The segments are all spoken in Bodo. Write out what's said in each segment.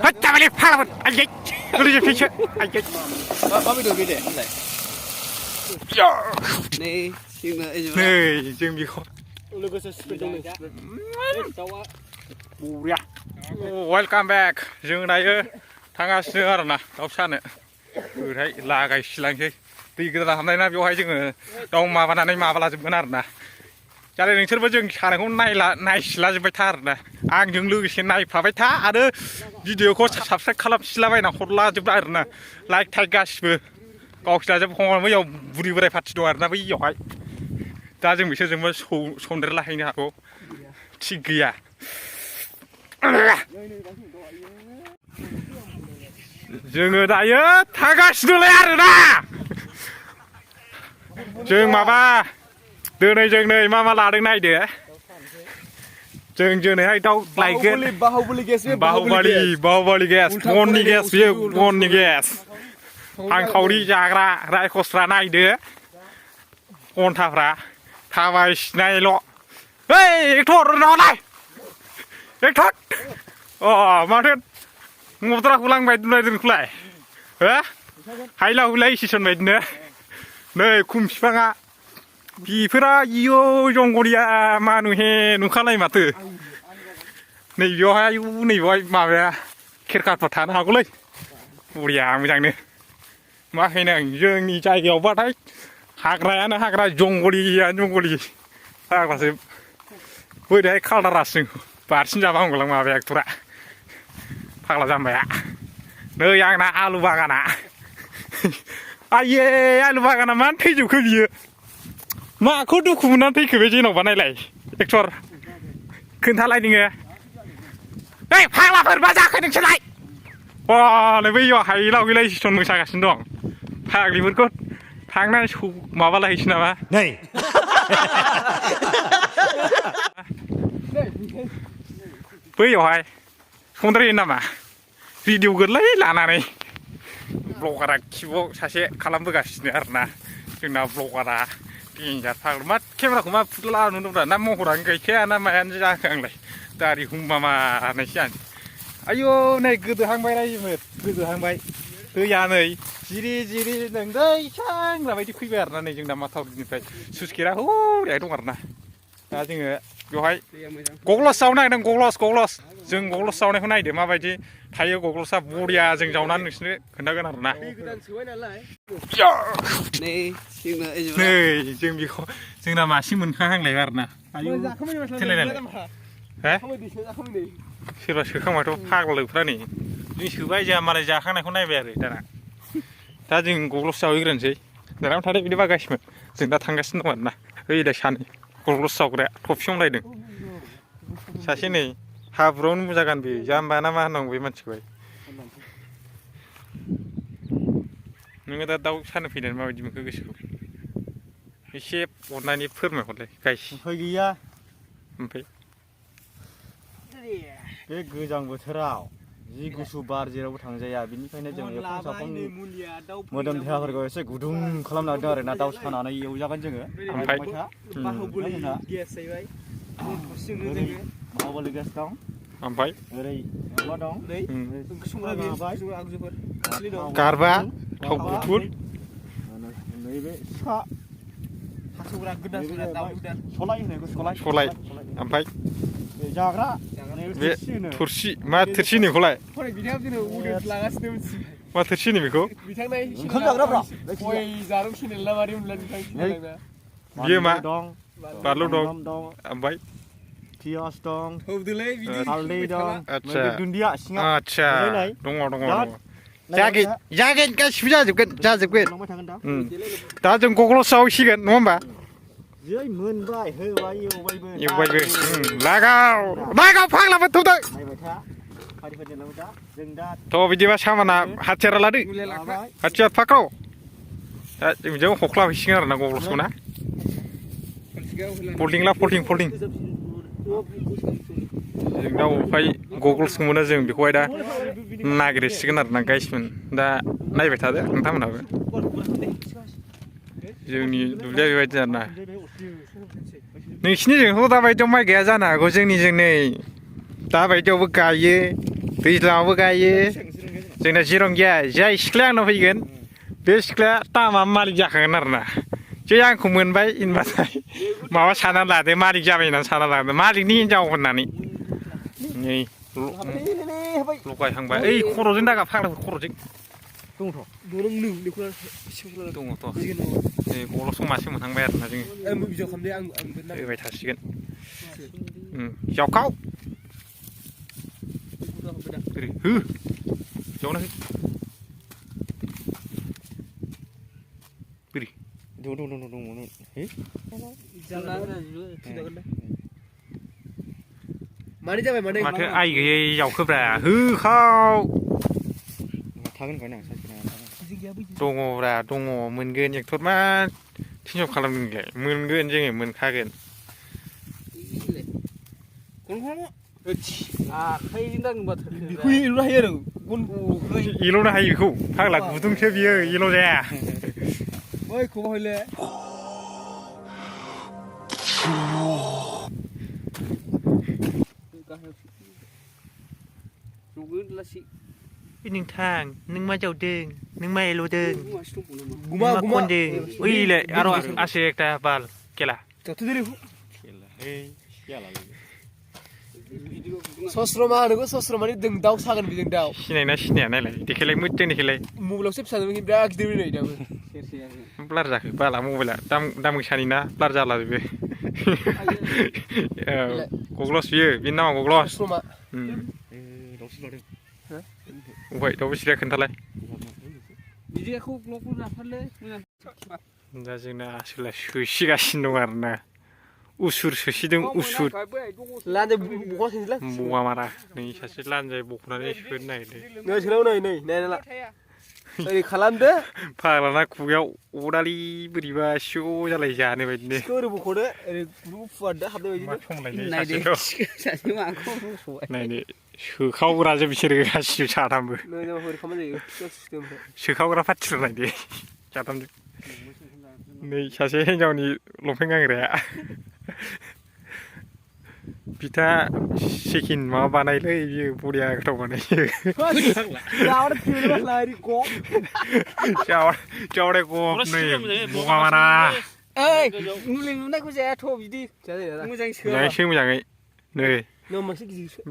ฮ้ยจับไปเลยพาเราไอ้ยัยดูดิพี่เชื่อไอ้ยัย Có biết được cái để này. ย่อ Này, nhưng mà นี่จึงมีคน Luego se spera un Tawa. บูเรีย Welcome back จึงได้ทางอาเซียนนะออปชั่นเนี่ยคือให้ลาไก่ชิลังที่ตีกันทำได้นะพี่ให้จึงต้องมาวันนั้นมาเวลาจะเป็นอะไรนะจะได้หนึ่งเช่นว่าจึงชาในคนในละในชิลาจะไปท่านะอ่างจึงลือเช่นในพาไปท่าอะไรวิดีโอโค้ชสับเซ็ตคลับชิลาไปนะคนลาจะได้นะไลค์ไทยกัสเบอร์ก็ชิลาจะพอไม่ยอมบุรีบริพัตรด้วยนะไม่ยอมจ้าจึงมีเช่นว่าชนเรื่องอะไรเนี่ยครับชิเกียจึงได้เยอะทางการสุดเลยนะจึงมาบ้าเดินในจึงเลยมาลาดึงในเดี๋ยวจึงในให้เต้าไหลเกิน Bahubali gas. บาฮูบาลีแกสงอนนี่แกสเยอะงอนนี่แกสทางเขาดีจากระไรโคสราในเดี๋ยวคนท่าพระท่าไว้ในโลเฮ้ยโทษนอนเลยเด็กทักอ๋อมาเถอะงบตระกุลังไปดูเลยดูเลยเฮ้ยให้เราเลยสิชนไปเนอะเนยคุ้มสิฟังอ่ะพี่พระโยจงกุริยามาหนูเฮหนูข้าไรมาตื่นในโยให้อยู่ในวัยมาเลยเคิดการประทานหากูเลยกุริยาไม่จังเนี่ยมาให้เนี่ยยังมีใจเกี่ยวว่าได้หักแรงนะหักแรงจงกุริยาหักภาษีเพื่อได้เข้าตลาดซึ่งบาทชิ้นจะบ้างกำลังมาแบกตัวละพักเราจำไปอะเนื้อย่างนะอาลูบากันนะไอ้เย่อาลูบากันนะมันที่อยู่คือเยอะมาคุณดูคุณนั่นที่คือเวจีนออกมาในไหลเอ็กซ์ทอร์ขึ้นท่าไรนี่ไงเฮ้ยพักเราเปิดมาจากขึ้นหนึ่งชั้นไรว้าเลยไม่ยอมให้เราวิเลยชนมือชากันชิ้นดองพักดีมันก็ทางนั้นชูมาว่าอะไรชิ้นนะวะนี่เพื่อให้คนที่นั่นมาวิดีโอกันเลยล่ะนะนี่บล็อกอะไรคิวชาเช่ขลังบุกสิเนี่ยนะจึงน่าบล็อกอะไรที่จะพักมาแค่เวลาผมมาพูดเล่าหนุ่มๆน้ำมันหัวรังไก่แค่น้ำมันจะจ้างกันเลยแต่ที่หุ่มมาในเชียนอายุในกูตัวหางใบได้ยังไงกูตัวหางใบตัวยาเลยจีรีหนึ่งได้ช่างเราไปที่คุยแบบนั้นจึงนำมาทำกินไปสุดที่เราโอ้ยตรงนั้นนะจึงอยู่ให้กกลสเสาในนั่งกกลสจึงกกลเสาในข้างในเดี๋ยวมาไปที่ไทยกกลสบูริยาจึงเจ้านั้นนึกนี่ขึ้นได้กันหรือนะนี่จึงมีคนจึงนำมาชิมันข้างเลยกันนะอายุที่ไหนเนี่ยเฮ้ยชื่อว่าชื่อข้างมาทุกภาคเลยพระนี่นี่ชื่อว่าจะมาเลยจะข้างในข้างในแบบเลยนะถ้าจึงกกลเสาอีกเรื่องสิแต่แล้วถ้าได้วิดีโอก็ชิมันจึงได้ทางกันสนุกนะเฮ้ยเด็กชันกกลเสาก็ได้ทบช่วงไรหนึ่งชาชินี่ฮาบรูนมุจกันบียามบานามาหนองวิมันช่วยมึงก็ต้องชันฟินมาวิจิมึงก็กระชุ่มไอ้เชฟวันนี้เพิ่มมาหมดเลยไก่เฮ้ยกี่ยะมันไปเด็กกูจังบุตรเราจีกูสูบาร์จีเราบุตรทางใจยาบินนี่ใครเนี่ยจังเอฟซับฟังโมเดิร์นเทาเขาก็เสกกูดุงขลังนักดาร์นะดาวชนะในยูจักันจังเหรอไปบ้าฮูบุลีเกสใช่ไหมซึ่งเรื่องนี้บ้าฮูบุลีเกสต้องไปอะไรบ้าดองสุ่มระเบียบสุ่มอักจุดการบ้าทบทุนนี่เว้ยชะสุ่มระกุดสุ่มระดาวกุดโชลัยเนี่ยกูโชลัยไปจากระเวทุรชีมาทุรชีนี่โชลัยคนในวิดีโอที่เราอูดลากัสเต็มสิมาทุรชีนี่มิโก้วิธีไหนขึ้นจากระเบิดโอ้ยจารุชินละมาริมลันกันชินละเยี่ยมมาดองปาลูดองไปที่ออสตองฮูบุลีวิดีโอฮัลลีดองอาจารย์ดุนเดียสิงห์ดงจ้ากินก็ชิบจ้าจุกันจ้าจุกันตาจงกกลสาวชิกันน้องบ้าเย้ยมื่นใบเฮ้ยใบอยู่ไปลากเอาพักแล้วมาทุบตัวโทรวิดีโอช่างมันหัดเจริญละดิหัดเจริญพักเอาจะมีเจ้าหกล้อชิงอะไรนะกกลสาวนะโพลิงจึงเราไปกกลสาวนะจึงบิ๊กไว้ได้นักเรียนสิกันนะไกด์มันได้ไหนไปท่าเด้อทำมันเอาจึงนี่ดูแลไว้จังนะนี่สิ่งที่เขาตาไปจงไม่แก่จังนะก็จึงนี่จึงนี่ตาไปจงบุกไก่ दैज्लाङावबो गायो जोंना जिरं गैया जाय सिख्लाया आंनाव फैगोन बे सिख्लाया दामा मालिक जाखागोन आरोना जे आंखौ मोनबाय होनबाथाय माबा सानना लादो मालिक जाबाय होननानै सानना लादो मालिकनि हिनजाव होननानै नै लगायहांबाय ओइ खर'जों दागा फाग्लाफोर खर'जों दङथ' दङथ' नै गल'सो मासे मोनहांबाय आरोना जोङो होबाय थासिगोन जावखाव ओरै हो जावना हो बोरै मानि जाबाय माने माथो आइ गैयै जावखोब्रा होखाव दङब्रा दङ मोनगोन एक्टर मा टेनसन खालामदों नोंलाय मोनगोन जोङो मोनखागोन आखाइजों दांबा बेखौ एरनो हायो आरो एल'नो हायो बेखौ फाग्ला गुदुंसो बियो एल' जाया बै खौबो हयले नोंथां नों मा जावदों नों मा एल'दों गुमा खनदों ओइलाय आरो आसे एकटा बाल केला सस्र मा होनो सस्र माने जों दाउ सागोन बेजों दाउ सिनायना सिनाया नायलाय देखायलाय मोजां देखायलाय मबाइलावसो फिसा जाबाय बिराद गिदिर नै दाबो ब्लार जाखो बाला मबाइला दाम गोसानि ना ब्लार जाला बेबो गग्लस बियो बेनि नामा गग्लस अबहाय दाउ बेसेरा खोन्थालाय दा जोंना आसोला सोसिगासिनो दं आरोना उसुर सोसिदों उसुर बवा मारा नै सासे लानजाय बख'नानै सोनो नागिरदों ओरै खालामदो फाग्लाना खुगायाव अदालि बोरैबा सिउ जालाय जानो बायदिनो ओरै बख'दो ओरै फुवारदो हाबनाय बायदिनो नायनो सोखावग्राजों बिसोरो गासिबो साथामबो सोखावग्रा पार्टिल' नायदो साथामजों नै सासे हिनजावनि लंपेन्ट गानग्राया बिथा सेकेन्ड माबा बानायलै बियो बरिया गोथाव बानायो जावड़े गब नै बगा मारा मुलि नुनायखौ जायाथ' बिदि मोजाङैसो मोजाङै नै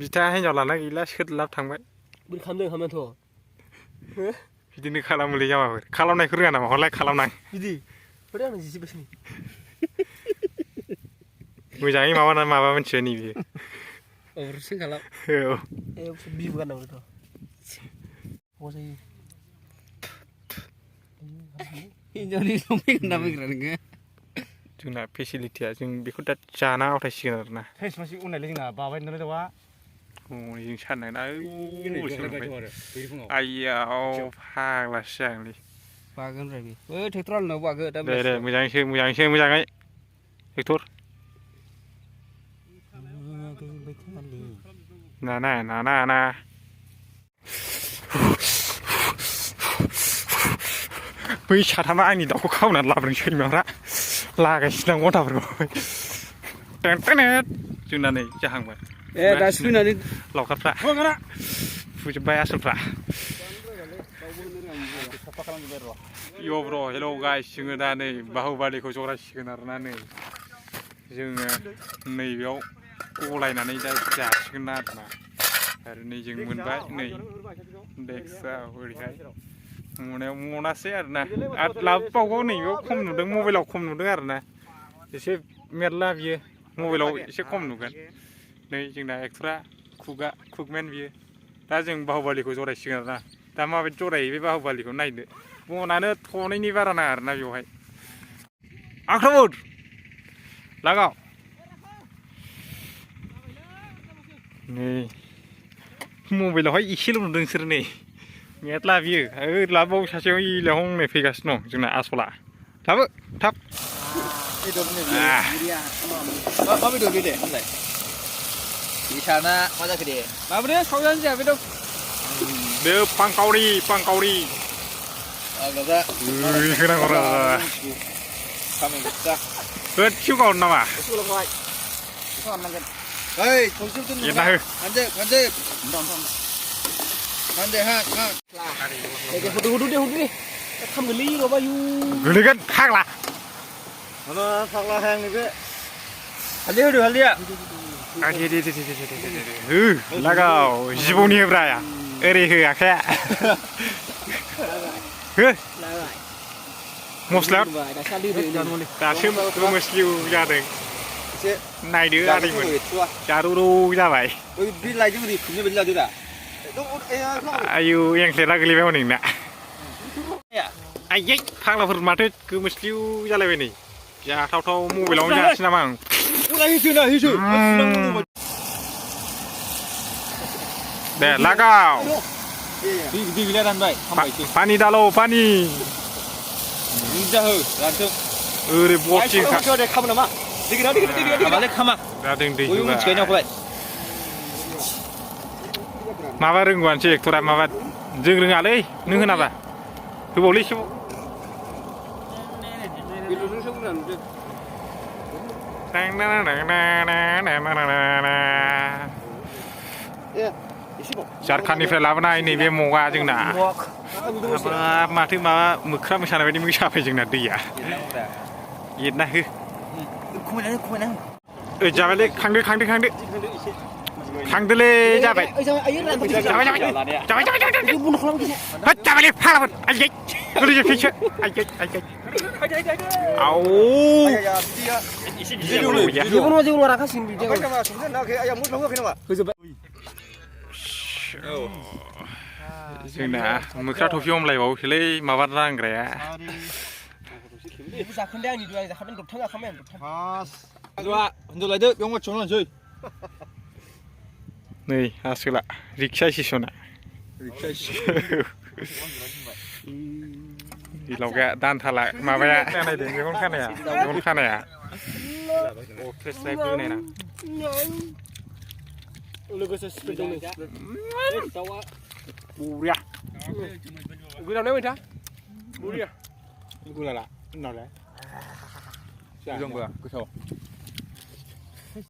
बिथा हिनजाव लाना गैला सोदलाब थांबाय बोरै खालामदों खालामनायाथ' बिदिनो खालामोलै जामाफोर खालामनायखौ रोङा नामा हरलाय खालामनां बिदि आं जिजिबासो मोजाङै माबा मोनथियो नै बियो अबरसिन खालाम औ बिबो गाननांगौथ' हिनजावनि लंपेन्ट गानना फैग्रा नोङो जोंना फेसिलिटिया जों बेखौ दा जाना आवथायसिगोन आरोना मानसि उनायलाय जोंना बाबाय नालाय दाउआ जों साननायना आइयाव फाग्लासो जागोनलै बागोन रे बै ट्रेक्टर आलनाव बागो दा दे मोजाङै ट्रेक्टर ना बै साथामा आंनि दाउखौ खावनानै लाबोदों सैमाफ्रा लागायसिनो आं गथाफोरखौ जोंना नै जाहांबाय दासो फैनानै लावखारफ्रा फुजोब्बाय आसोलफ्रा इउ ब्र हेल' गाइस जोङो दा नै बाहुबालिखौ जरायसिगोन आरोना नै जोङो नैबेयाव गलायनानै दा जासिगोन आरोना आरो नै जों मोनबाय नै देक्सा ओरैहाय मनायाव मनासै आरोना आरो लाबोबावगौ नैबेयाव खम नुदों मबाइलाव खम नुदों आरोना एसे मेरला बियो मबाइलाव एसे खम नुगोन नै जोंना एक्टरा कुकमेन बियो दा जों बाहुबालिखौ जरायसिगोन आरोना दा माबायदि जरायो बे बाहुबालिखौ नायदो बनानो थनैनि बारा नाङा आरोना बेवहाय आख्रमण लागाव नै मबाइलावहाय एसेल' नुदों नोंसोर नै मेरला बियो लाबोबाव सासेयाव इलाय हंनै फैगासिनो दं जोंना आसला लाबो थाब मा बेदर बे दे होनलाय बिसाना मा जाखो दे माबोरै सावजानो जाया बेदर बे पांकावरि होनांगौ र' होथिव गावनो नामा एरना हो มันเดี๋ยวฮะเดี๋ยวดูดิทำกันลี่เราไปอยู่ gửi gần khác là nó thật là hàng này cáiฮันเดียวดูฮันเดียว là cái জীবনী hebra ơi đi hư à khe hư một slot ta chim cứ một siêu ra được này đứa ra đi mình cha ru ra vậy biết lại chứ gì cũng như bây giờ chứ đã ayu yang saya lagi level ni nak ayek thang là phần mặt hết cứ một siêu ra level này ya thâu mua về lòng ya xin mang để lá cao đi lên ăn vậy không phải chứ pani dalo pani đi ra hử làm chứ để buộc chi khác cho để không nào mà đi cái đó mà lấy không à ra đừng đi ui chơi nhau vậy mà vào rừng quan chơi thôi mà vào rừng à đấy nương hơn nào vậy cứ bảo lý chứจัดคันนี้เฟลาบนายนี่เวียมงว่าจึงหนามาถึงมามึกครับไม่ใช่อะไรนี่มึกชาไปจึงหนาดีอ่ะยินนะคือจะไปเลยครั้งเลยจะไปเลยพาละไอ้ยัยกูจะพิชไอ้ยัยเอาจึงหนามึกครับทุกยมเลยบอกเลยมาวัดร่างแก ผู้ชายคนแรกนี่ด้วยแต่เขาเป็นดุทั้งเขาไม่ดุทั้งดูว่าดูอะไรเด้อยงมาชนเลย นี่อาสุละริกชาชิชนะที่เราแกด้านทลายมาไปอ่ะไหนเดี๋ยวคนข้างไหนอ่ะคนข้างไหนอ่ะโอ้เทสไซพื้นเนี่ยนะบูเรียกูทำได้ไหมจ๊ะบูเรียกูละนอนแล้ว Dùng vừa, cứ thổ.